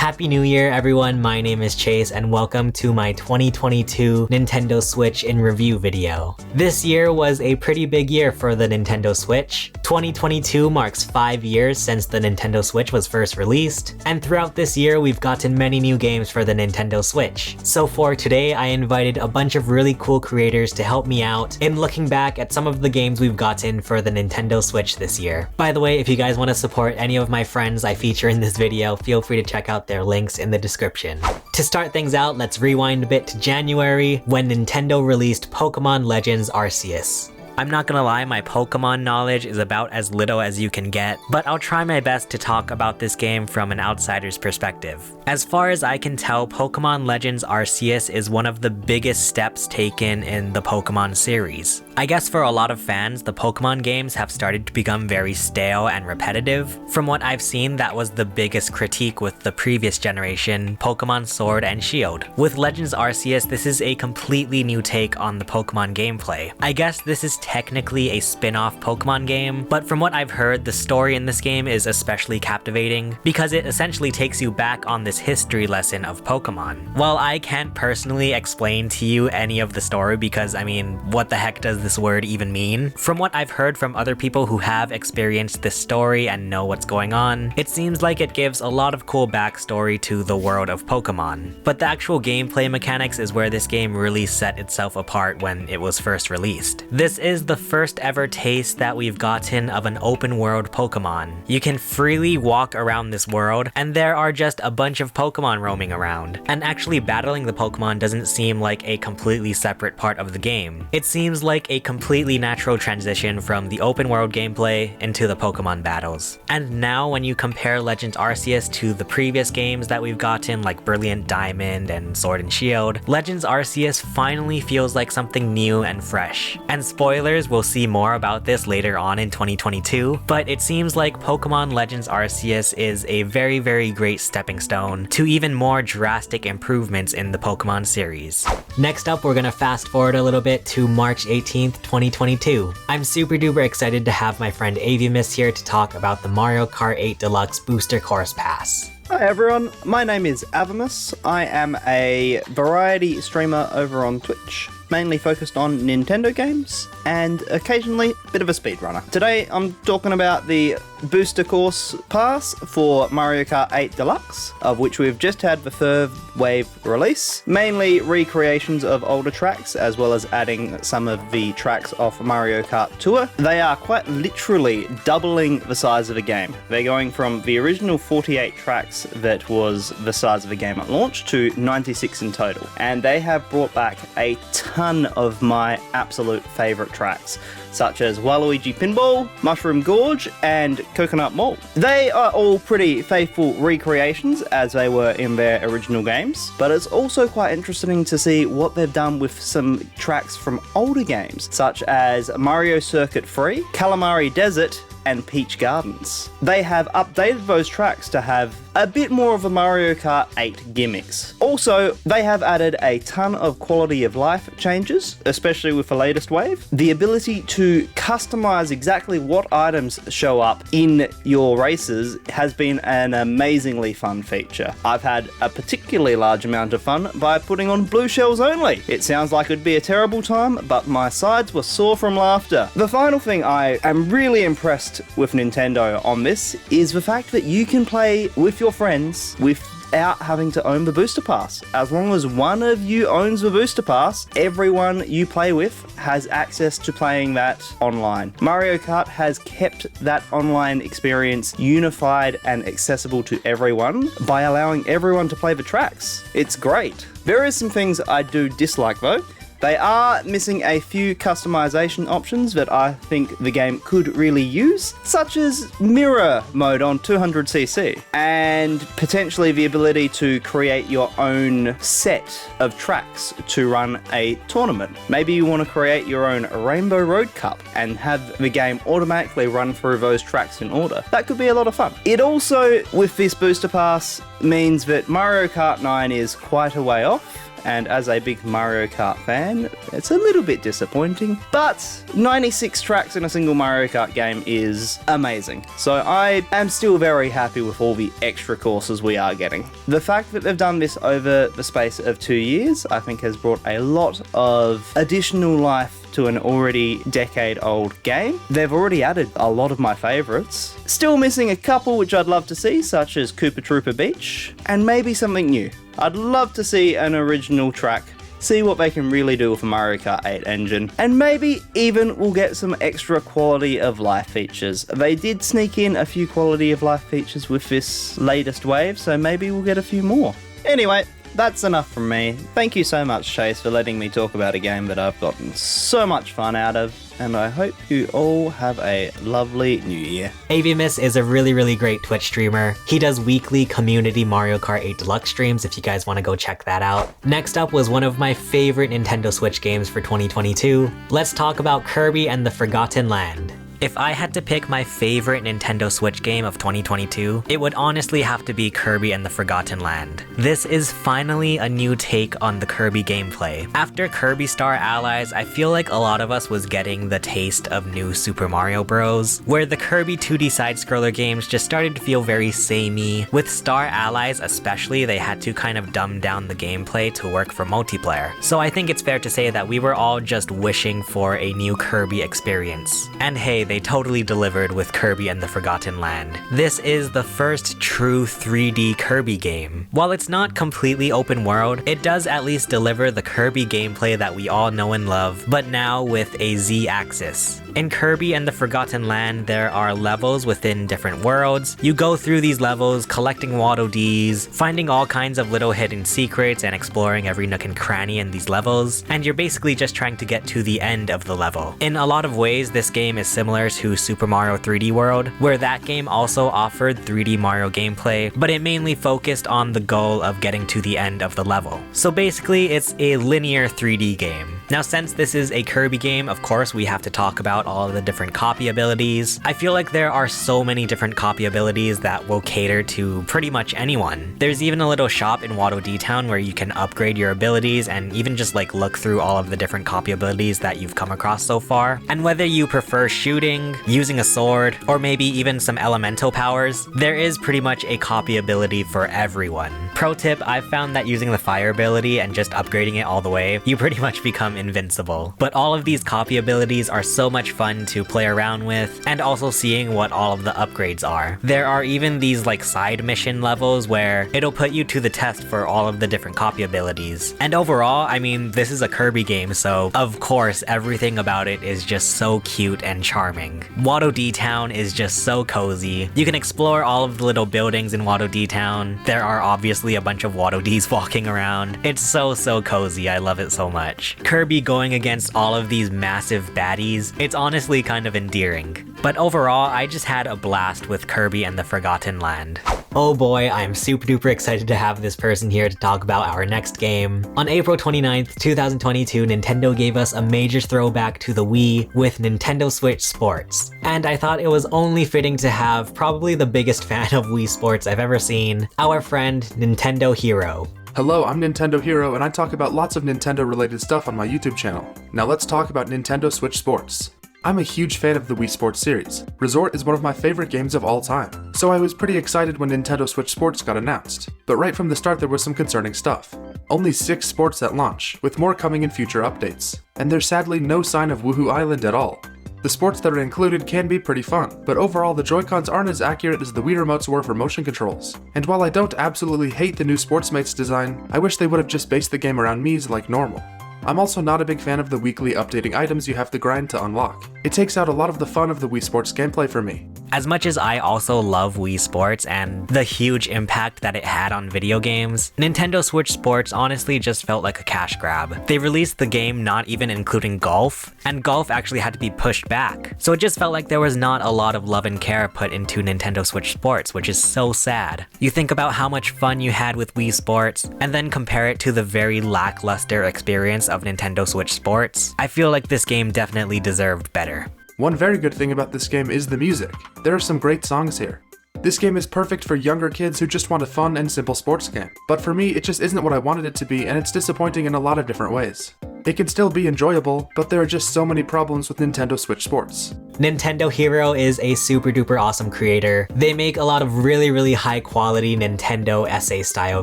Happy New Year, everyone. My name is Chase, and welcome to my 2022 Nintendo Switch in review video. This year was a pretty big year for the Nintendo Switch. 2022 marks 5 years since the Nintendo Switch was first released, and throughout this year, we've gotten many new games for the Nintendo Switch. So for today, I invited a bunch of really cool creators to help me out in looking back at some of the games we've gotten for the Nintendo Switch this year. By the way, if you guys want to support any of my friends I feature in this video, feel free to check out their links in the description. To start things out, let's rewind a bit to January when Nintendo released Pokemon Legends Arceus. I'm not gonna lie, my Pokemon knowledge is about as little as you can get, but I'll try my best to talk about this game from an outsider's perspective. As far as I can tell, Pokemon Legends Arceus is one of the biggest steps taken in the Pokemon series. I guess for a lot of fans, the Pokemon games have started to become very stale and repetitive. From what I've seen, that was the biggest critique with the previous generation, Pokemon Sword and Shield. With Legends Arceus, this is a completely new take on the Pokemon gameplay. I guess this is technically a spin-off Pokemon game, but from what I've heard, the story in this game is especially captivating because it essentially takes you back on this history lesson of Pokemon. While I can't personally explain to you any of the story because, I mean, what the heck does this word even mean? From what I've heard from other people who have experienced this story and know what's going on, it seems like it gives a lot of cool backstory to the world of Pokemon. But the actual gameplay mechanics is where this game really set itself apart when it was first released. This is the first ever taste that we've gotten of an open world Pokemon. You can freely walk around this world, and there are just a bunch of Pokemon roaming around. And actually battling the Pokemon doesn't seem like a completely separate part of the game. It seems like a completely natural transition from the open world gameplay into the Pokemon battles. And now when you compare Legends Arceus to the previous games that we've gotten like Brilliant Diamond and Sword and Shield, Legends Arceus finally feels like something new and fresh. And spoilers, we'll see more about this later on in 2022, but it seems like Pokemon Legends Arceus is a very, very great stepping stone to even more drastic improvements in the Pokemon series. Next up, we're gonna fast forward a little bit to March 18th, 2022. I'm super duper excited to have my friend AAVIMUS here to talk about the Mario Kart 8 Deluxe Booster Course Pass. Hi everyone, my name is AAVIMUS. I am a variety streamer over on Twitch, mainly focused on Nintendo games and occasionally a bit of a speedrunner. Today I'm talking about the Booster Course Pass for Mario Kart 8 Deluxe, of which we've just had the third wave release. Mainly recreations of older tracks as well as adding some of the tracks off Mario Kart Tour. They are quite literally doubling the size of the game. They're going from the original 48 tracks that was the size of the game at launch to 96 in total. And they have brought back a ton of my absolute favourite tracks, such as Waluigi Pinball, Mushroom Gorge, and Coconut Mall. They are all pretty faithful recreations as they were in their original games, but it's also quite interesting to see what they've done with some tracks from older games, such as Mario Circuit Free, Calamari Desert, and Peach Gardens. They have updated those tracks to have a bit more of a Mario Kart 8 gimmicks. Also, they have added a ton of quality of life changes, especially with the latest wave. The ability to customize exactly what items show up in your races has been an amazingly fun feature. I've had a particularly large amount of fun by putting on blue shells only. It sounds like it'd be a terrible time, but my sides were sore from laughter. The final thing I am really impressed with Nintendo on this is the fact that you can play with your friends without having to own the booster pass. As long as one of you owns the booster pass, everyone you play with has access to playing that online. Mario Kart has kept that online experience unified and accessible to everyone by allowing everyone to play the tracks. It's great. There is some things I do dislike though. They are missing a few customization options that I think the game could really use, such as mirror mode on 200cc, and potentially the ability to create your own set of tracks to run a tournament. Maybe you want to create your own Rainbow Road Cup and have the game automatically run through those tracks in order. That could be a lot of fun. It also, with this booster pass, means that Mario Kart 9 is quite a way off. And as a big Mario Kart fan, it's a little bit disappointing. But 96 tracks in a single Mario Kart game is amazing. So I am still very happy with all the extra courses we are getting. The fact that they've done this over the space of 2 years, I think has brought a lot of additional life to an already decade-old game. They've already added a lot of my favourites. Still missing a couple which I'd love to see, such as Koopa Troopa Beach, and maybe something new. I'd love to see an original track, see what they can really do with a Mario Kart 8 engine, and maybe even we'll get some extra quality of life features. They did sneak in a few quality of life features with this latest wave, so maybe we'll get a few more. Anyway, that's enough from me. Thank you so much, Chase, for letting me talk about a game that I've gotten so much fun out of, and I hope you all have a lovely new year. AAVIMUS is a really great Twitch streamer. He does weekly community Mario Kart 8 Deluxe streams if you guys want to go check that out. Next up was one of my favorite Nintendo Switch games for 2022. Let's talk about Kirby and the Forgotten Land. If I had to pick my favorite Nintendo Switch game of 2022, it would honestly have to be Kirby and the Forgotten Land. This is finally a new take on the Kirby gameplay. After Kirby Star Allies, I feel like a lot of us was getting the taste of new Super Mario Bros, where the Kirby 2D side-scroller games just started to feel very samey. With Star Allies especially, they had to kind of dumb down the gameplay to work for multiplayer. So I think it's fair to say that we were all just wishing for a new Kirby experience. And hey, they totally delivered with Kirby and the Forgotten Land. This is the first true 3D Kirby game. While it's not completely open world, it does at least deliver the Kirby gameplay that we all know and love, but now with a Z-axis. In Kirby and the Forgotten Land, there are levels within different worlds. You go through these levels, collecting Waddle Dees, finding all kinds of little hidden secrets, and exploring every nook and cranny in these levels, and you're basically just trying to get to the end of the level. In a lot of ways, this game is similar to Super Mario 3D World, where that game also offered 3D Mario gameplay, but it mainly focused on the goal of getting to the end of the level. So basically, it's a linear 3D game. Now, since this is a Kirby game, of course, we have to talk about all of the different copy abilities. I feel like there are so many different copy abilities that will cater to pretty much anyone. There's even a little shop in Waddle Dee Town where you can upgrade your abilities and even just like look through all of the different copy abilities that you've come across so far. And whether you prefer shooting, using a sword, or maybe even some elemental powers, there is pretty much a copy ability for everyone. Pro tip, I've found that using the fire ability and just upgrading it all the way, you pretty much become invincible. But all of these copy abilities are so much fun to play around with, and also seeing what all of the upgrades are. There are even these like side mission levels where it'll put you to the test for all of the different copy abilities. And overall, I mean, this is a Kirby game, so of course everything about it is just so cute and charming. Waddle Dee Town is just so cozy. You can explore all of the little buildings in Waddle Dee Town. There are obviously a bunch of Waddle Dees walking around. It's so cozy, I love it so much. Kirby going against all of these massive baddies, it's honestly kind of endearing. But overall, I just had a blast with Kirby and the Forgotten Land. Oh boy, I'm super duper excited to have this person here to talk about our next game. On April 29th, 2022, Nintendo gave us a major throwback to the Wii with Nintendo Switch Sports. And I thought it was only fitting to have probably the biggest fan of Wii Sports I've ever seen, our friend Nintendo Hero. Hello, I'm Nintendo Hero, and I talk about lots of Nintendo-related stuff on my YouTube channel. Now let's talk about Nintendo Switch Sports. I'm a huge fan of the Wii Sports series. Resort is one of my favorite games of all time, so I was pretty excited when Nintendo Switch Sports got announced. But right from the start there was some concerning stuff. Only 6 sports at launch, with more coming in future updates. And there's sadly no sign of Woohoo Island at all. The sports that are included can be pretty fun, but overall the Joy-Cons aren't as accurate as the Wii remotes were for motion controls. And while I don't absolutely hate the new Sportsmates design, I wish they would have just based the game around Mii's like normal. I'm also not a big fan of the weekly updating items you have to grind to unlock. It takes out a lot of the fun of the Wii Sports gameplay for me. As much as I also love Wii Sports and the huge impact that it had on video games, Nintendo Switch Sports honestly just felt like a cash grab. They released the game not even including golf, and golf actually had to be pushed back. So it just felt like there was not a lot of love and care put into Nintendo Switch Sports, which is so sad. You think about how much fun you had with Wii Sports, and then compare it to the very lackluster experience of Nintendo Switch Sports. I feel like this game definitely deserved better. One very good thing about this game is the music. There are some great songs here. This game is perfect for younger kids who just want a fun and simple sports game. But for me, it just isn't what I wanted it to be, and it's disappointing in a lot of different ways. It can still be enjoyable, but there are just so many problems with Nintendo Switch Sports. Nintendo Hero is a super duper awesome creator. They make a lot of really high quality Nintendo essay style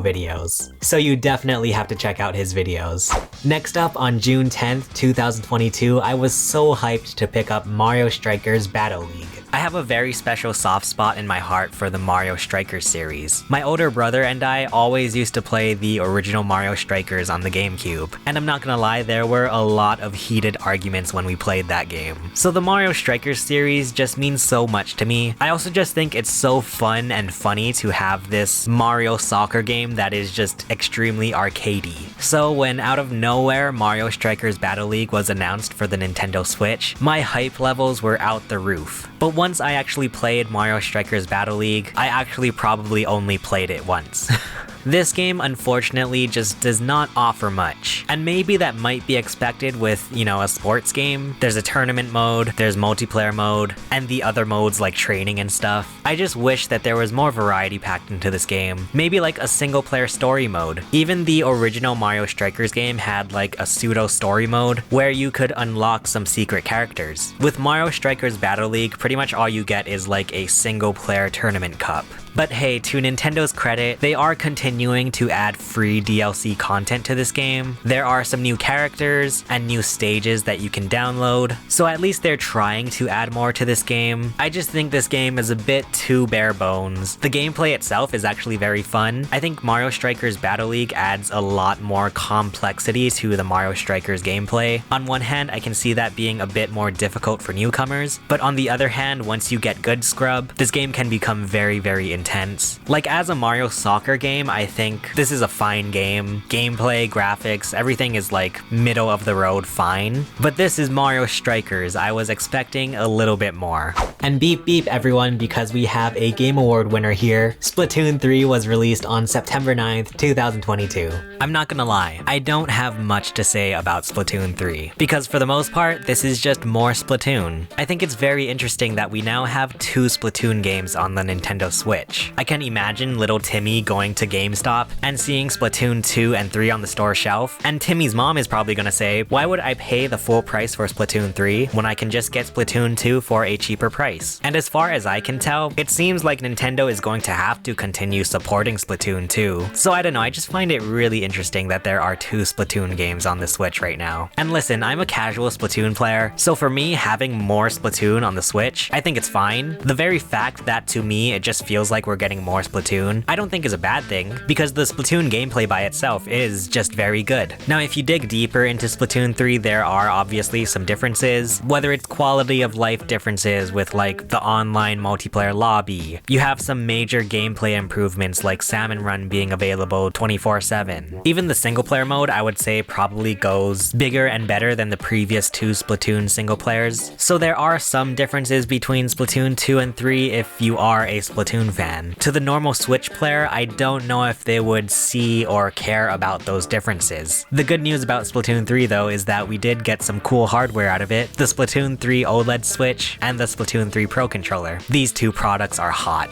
videos. So you definitely have to check out his videos. Next up, on June 10th, 2022, I was so hyped to pick up Mario Strikers Battle League. I have a very special soft spot in my heart for the Mario Strikers series. My older brother and I always used to play the original Mario Strikers on the GameCube, and I'm not gonna lie, there were a lot of heated arguments when we played that game. So the Mario Strikers series just means so much to me. I also just think it's so fun and funny to have this Mario soccer game that is just extremely arcadey. So when out of nowhere Mario Strikers Battle League was announced for the Nintendo Switch, my hype levels were out the roof. But once I actually played Mario Strikers Battle League, I actually probably only played it once. This game unfortunately just does not offer much, and maybe that might be expected with, a sports game. There's a tournament mode, there's multiplayer mode, and the other modes like training and stuff. I just wish that there was more variety packed into this game, maybe like a single player story mode. Even the original Mario Strikers game had like a pseudo story mode where you could unlock some secret characters. With Mario Strikers Battle League, pretty much all you get is like a single player tournament cup. But hey, to Nintendo's credit, they are continuing to add free DLC content to this game. There are some new characters and new stages that you can download, so at least they're trying to add more to this game. I just think this game is a bit too bare bones. The gameplay itself is actually very fun. I think Mario Strikers Battle League adds a lot more complexity to the Mario Strikers gameplay. On one hand, I can see that being a bit more difficult for newcomers, but on the other hand, once you get good scrub, this game can become very intense. Like as a Mario soccer game, I think this is a fine game. Gameplay, graphics, everything is like middle of the road fine. But this is Mario Strikers. I was expecting a little bit more. And beep beep everyone, because we have a Game Award winner here. Splatoon 3 was released on September 9th, 2022. I'm not gonna lie, I don't have much to say about Splatoon 3, because for the most part, this is just more Splatoon. I think it's very interesting that we now have 2 Splatoon games on the Nintendo Switch. I can imagine little Timmy going to GameStop and seeing Splatoon 2 and 3 on the store shelf, and Timmy's mom is probably gonna say, why would I pay the full price for Splatoon 3 when I can just get Splatoon 2 for a cheaper price? And as far as I can tell, it seems like Nintendo is going to have to continue supporting Splatoon 2. So I don't know, I just find it really interesting that there are 2 Splatoon games on the Switch right now. And listen, I'm a casual Splatoon player, so for me, having more Splatoon on the Switch, I think it's fine. The very fact that to me, it just feels like we're getting more Splatoon, I don't think is a bad thing, because the Splatoon gameplay by itself is just very good. Now, if you dig deeper into Splatoon 3, there are obviously some differences, whether it's quality of life differences with like the online multiplayer lobby. You have some major gameplay improvements like Salmon Run being available 24/7. Even the single player mode, I would say, probably goes bigger and better than the previous 2 Splatoon single players. So there are some differences between Splatoon 2 and 3 if you are a Splatoon fan. To the normal Switch player, I don't know if they would see or care about those differences. The good news about Splatoon 3 though is that we did get some cool hardware out of it, the Splatoon 3 OLED Switch and the Splatoon 3 Pro Controller. These 2 products are hot.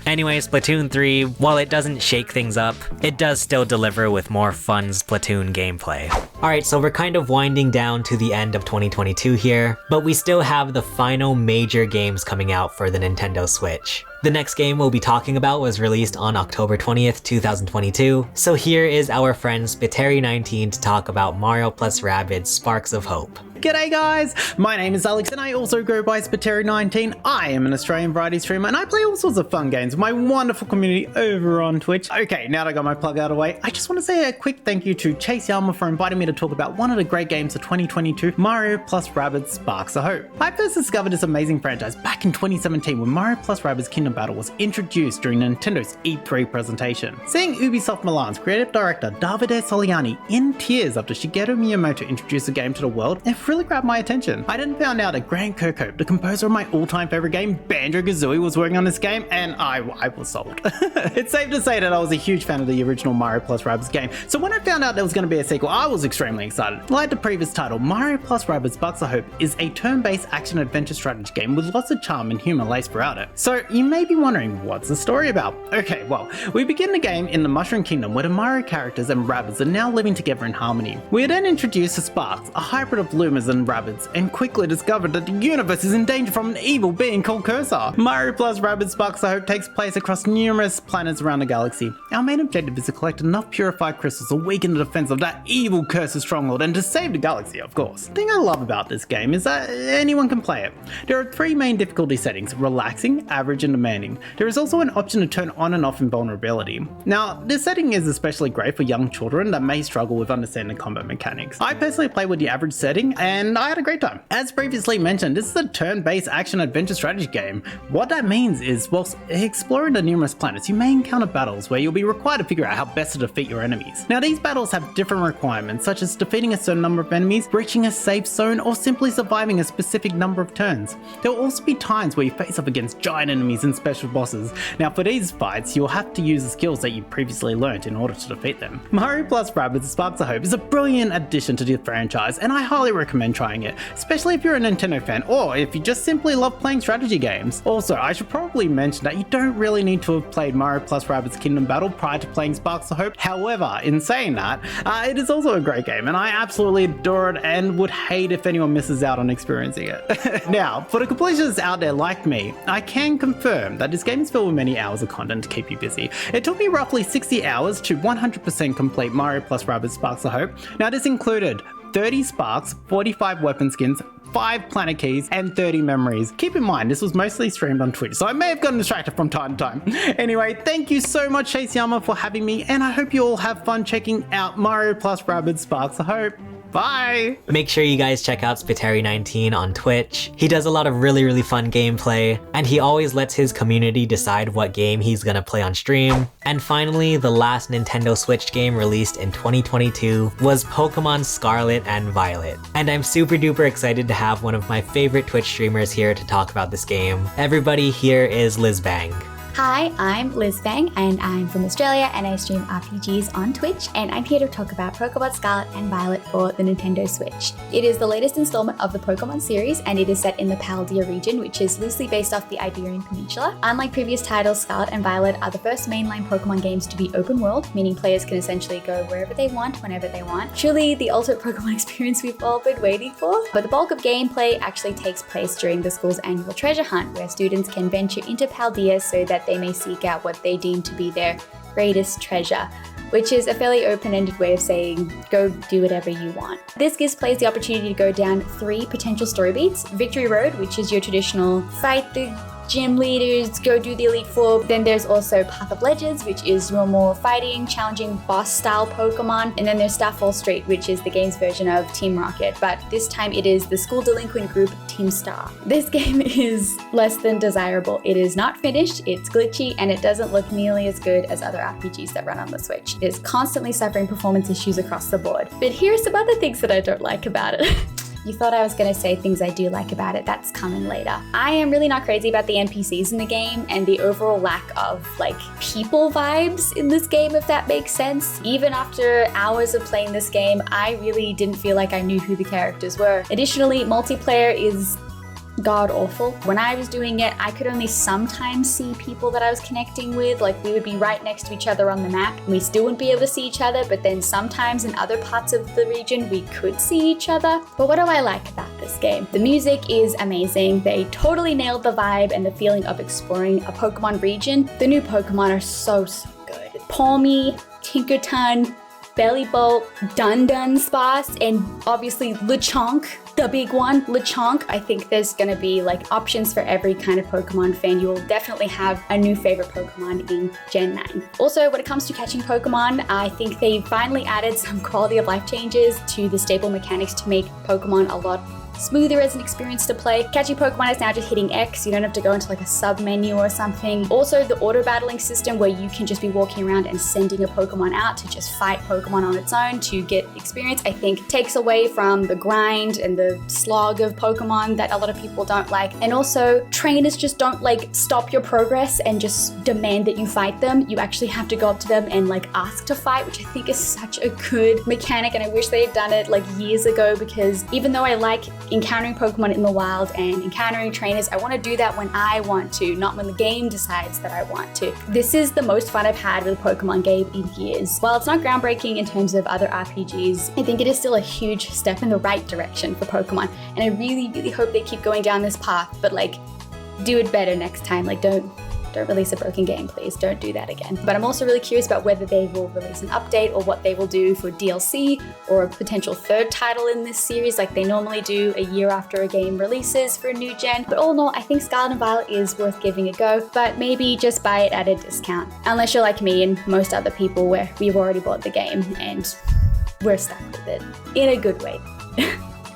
Anyway, Splatoon 3, while it doesn't shake things up, it does still deliver with more fun Splatoon gameplay. Alright, so we're kind of winding down to the end of 2022 here, but we still have the final major games coming out for the Nintendo Switch. The next game we'll be talking about was released on October 20th, 2022, so here is our friend Spiteri19 to talk about Mario plus Rabbids Sparks of Hope. G'day guys, my name is Alex and I also go by Spiteri19. I am an Australian variety streamer and I play all sorts of fun games with my wonderful community over on Twitch. Okay, now that I got my plug out of the way, I just want to say a quick thank you to ChaseYama for inviting me to talk about one of the great games of 2022, Mario plus Rabbids Sparks of Hope. I first discovered this amazing franchise back in 2017 when Mario plus Rabbids Kingdom Battle was introduced during Nintendo's E3 presentation. Seeing Ubisoft Milan's creative director Davide Soliani in tears after Shigeru Miyamoto introduced the game to the world, it which really grabbed my attention. I then found out that Grant Kirkhope, the composer of my all-time favorite game, Banjo-Kazooie, was working on this game, and I was sold. It's safe to say that I was a huge fan of the original Mario plus Rabbids game, so when I found out there was going to be a sequel, I was extremely excited. Like the previous title, Mario plus Rabbids Sparks of Hope is a turn-based action-adventure strategy game with lots of charm and humor laced throughout it. So you may be wondering, what's the story about? Okay, well, we begin the game in the Mushroom Kingdom where the Mario characters and Rabbids are now living together in harmony. We are then introduced to Sparks, a hybrid of Lumas and Rabbids, and quickly discovered that the universe is in danger from an evil being called Cursor. Mario plus Rabbids Sparks of Hope takes place across numerous planets around the galaxy. Our main objective is to collect enough purified crystals to weaken the defense of that evil Cursor stronghold and to save the galaxy, of course. The thing I love about this game is that anyone can play it. There are 3 main difficulty settings: relaxing, average, and demanding. There is also an option to turn on and off invulnerability. Now, this setting is especially great for young children that may struggle with understanding combat mechanics. I personally play with the average setting, and I had a great time. As previously mentioned, this is a turn-based action-adventure strategy game. What that means is, whilst exploring the numerous planets, you may encounter battles where you'll be required to figure out how best to defeat your enemies. Now, these battles have different requirements, such as defeating a certain number of enemies, reaching a safe zone, or simply surviving a specific number of turns. There will also be times where you face up against giant enemies and special bosses. Now, for these fights, you'll have to use the skills that you previously learnt in order to defeat them. Mario plus Rabbids Sparks of Hope is a brilliant addition to the franchise, and I highly recommend trying it, especially if you're a Nintendo fan or if you just simply love playing strategy games. Also, I should probably mention that you don't really need to have played Mario plus Rabbids Kingdom Battle prior to playing Sparks of Hope. However, in saying that, it is also a great game, and I absolutely adore it and would hate if anyone misses out on experiencing it. Now, for the completionists out there like me, I can confirm that this game is filled with many hours of content to keep you busy. It took me roughly 60 hours to 100% complete Mario plus Rabbids Sparks of Hope. Now, this included 30 sparks, 45 weapon skins, 5 planet keys, and 30 memories. Keep in mind, this was mostly streamed on Twitch, so I may have gotten distracted from time to time. Anyway, thank you so much, ChaseYama, for having me, and I hope you all have fun checking out Mario plus Rabbids Sparks of Hope. Bye! Make sure you guys check out Spiteri19 on Twitch. He does a lot of really fun gameplay, and he always lets his community decide what game he's gonna play on stream. And finally, the last Nintendo Switch game released in 2022 was Pokemon Scarlet and Violet. And I'm super duper excited to have one of my favorite Twitch streamers here to talk about this game. Everybody, here is Liz Bang. Hi, I'm Liz Bang and I'm from Australia and I stream RPGs on Twitch, and I'm here to talk about Pokemon Scarlet and Violet for the Nintendo Switch. It is the latest installment of the Pokemon series and it is set in the Paldea region, which is loosely based off the Iberian Peninsula. Unlike previous titles, Scarlet and Violet are the first mainline Pokemon games to be open world, meaning players can essentially go wherever they want, whenever they want. Truly the ultimate Pokemon experience we've all been waiting for. But the bulk of gameplay actually takes place during the school's annual treasure hunt, where students can venture into Paldea so that they may seek out what they deem to be their greatest treasure, which is a fairly open-ended way of saying go do whatever you want. This gives players the opportunity to go down 3 potential story beats: Victory Road, which is your traditional fight the gym leaders, go do the Elite Four. Then there's also Path of Legends, which is your more fighting, challenging boss-style Pokemon. And then there's Starfall Street, which is the game's version of Team Rocket, but this time it is the school delinquent group Team Star. This game is less than desirable. It is not finished, it's glitchy, and it doesn't look nearly as good as other RPGs that run on the Switch. It is constantly suffering performance issues across the board. But here are some other things that I don't like about it. You thought I was going to say things I do like about it. That's coming later. I am really not crazy about the NPCs in the game and the overall lack of people vibes in this game, if that makes sense. Even after hours of playing this game, I really didn't feel like I knew who the characters were. Additionally, multiplayer is god awful. When I was doing it, I could only sometimes see people that I was connecting with. Like, we would be right next to each other on the map and we still wouldn't be able to see each other, but then sometimes in other parts of the region we could see each other. But what do I like about this game? The music is amazing. They totally nailed the vibe and the feeling of exploring a Pokemon region. The new Pokemon are so good. Palmy, Tinkerton, Bellibolt, Dundun Sparse, and obviously Lechonk, the big one, Lechonk. I think there's gonna be options for every kind of Pokemon fan. You will definitely have a new favorite Pokemon in Gen 9. Also, when it comes to catching Pokemon, I think they finally added some quality of life changes to the stable mechanics to make Pokemon a lot smoother as an experience to play. Catching Pokemon is now just hitting X. You don't have to go into like a sub menu or something. Also, the auto battling system where you can just be walking around and sending a Pokemon out to just fight Pokemon on its own to get experience, I think takes away from the grind and the slog of Pokemon that a lot of people don't like. And also, trainers just don't like stop your progress and just demand that you fight them. You actually have to go up to them and like ask to fight, which I think is such a good mechanic, and I wish they had done it like years ago, because even though I like encountering Pokemon in the wild and encountering trainers, I want to do that when I want to, not when the game decides that I want to. This is the most fun I've had with a Pokemon game in years. While it's not groundbreaking in terms of other RPGs, I think it is still a huge step in the right direction for Pokemon, and I really, really hope they keep going down this path, but like, do it better next time. Like, don't release a broken game, please. Don't do that again. But I'm also really curious about whether they will release an update or what they will do for DLC or a potential third title in this series, like they normally do a year after a game releases for a new gen. But all in all, I think Scarlet and Violet is worth giving a go, but maybe just buy it at a discount. Unless you're like me and most other people where we've already bought the game and we're stuck with it in a good way.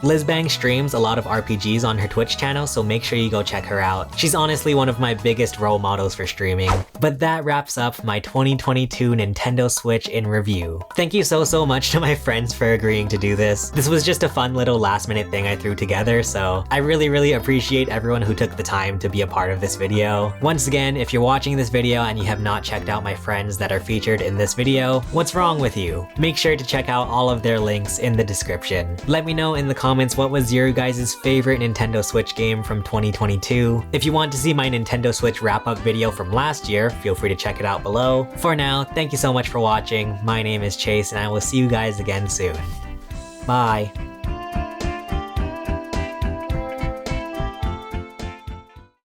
Lizbang streams a lot of RPGs on her Twitch channel, so make sure you go check her out. She's honestly one of my biggest role models for streaming. But that wraps up my 2022 Nintendo Switch in review. Thank you so much to my friends for agreeing to do this. This was just a fun little last minute thing I threw together, so I really appreciate everyone who took the time to be a part of this video. Once again, if you're watching this video and you have not checked out my friends that are featured in this video, what's wrong with you? Make sure to check out all of their links in the description. Let me know in the comments what was your guys' favorite Nintendo Switch game from 2022. If you want to see my Nintendo Switch wrap-up video from last year, feel free to check it out below. For now, thank you so much for watching. My name is Chase, and I will see you guys again soon. Bye!